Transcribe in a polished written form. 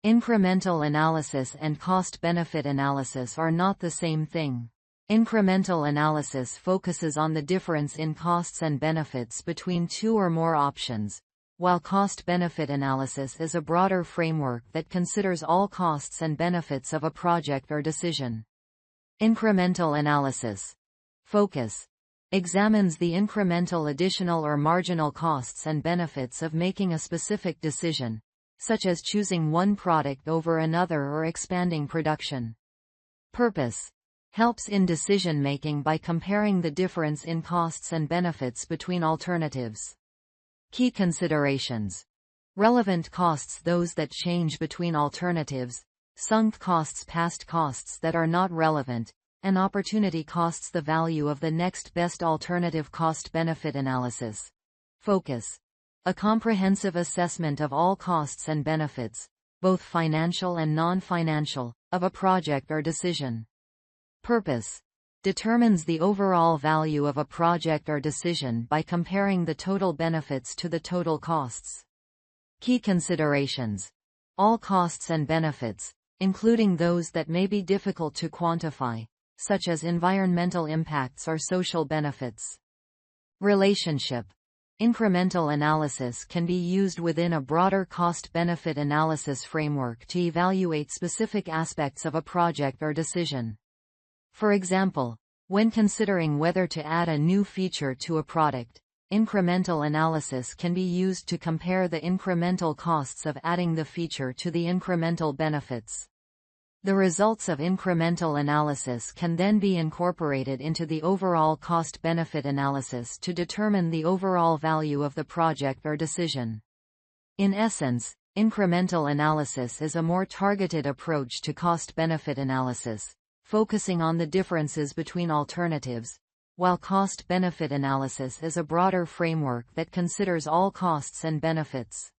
Incremental analysis and cost-benefit analysis are not the same thing. Incremental analysis focuses on the difference in costs and benefits between two or more options, while cost-benefit analysis is a broader framework that considers all costs and benefits of a project or decision. Incremental analysis. Focus. Examines the incremental additional or marginal costs and benefits of making a specific decision, such as choosing one product over another or expanding production. Purpose. Helps in decision-making by comparing the difference in costs and benefits between alternatives. Key considerations. Relevant costs, those that change between alternatives; sunk costs, past costs that are not relevant; and opportunity costs, the value of the next best alternative. Cost-benefit analysis. Focus. A comprehensive assessment of all costs and benefits, both financial and non-financial, of a project or decision. Purpose. Determines the overall value of a project or decision by comparing the total benefits to the total costs. Key considerations. All costs and benefits, including those that may be difficult to quantify, such as environmental impacts or social benefits. Relationship. Incremental analysis can be used within a broader cost-benefit analysis framework to evaluate specific aspects of a project or decision. For example, when considering whether to add a new feature to a product, incremental analysis can be used to compare the incremental costs of adding the feature to the incremental benefits. The results of incremental analysis can then be incorporated into the overall cost-benefit analysis to determine the overall value of the project or decision. In essence, incremental analysis is a more targeted approach to cost-benefit analysis, focusing on the differences between alternatives, while cost-benefit analysis is a broader framework that considers all costs and benefits.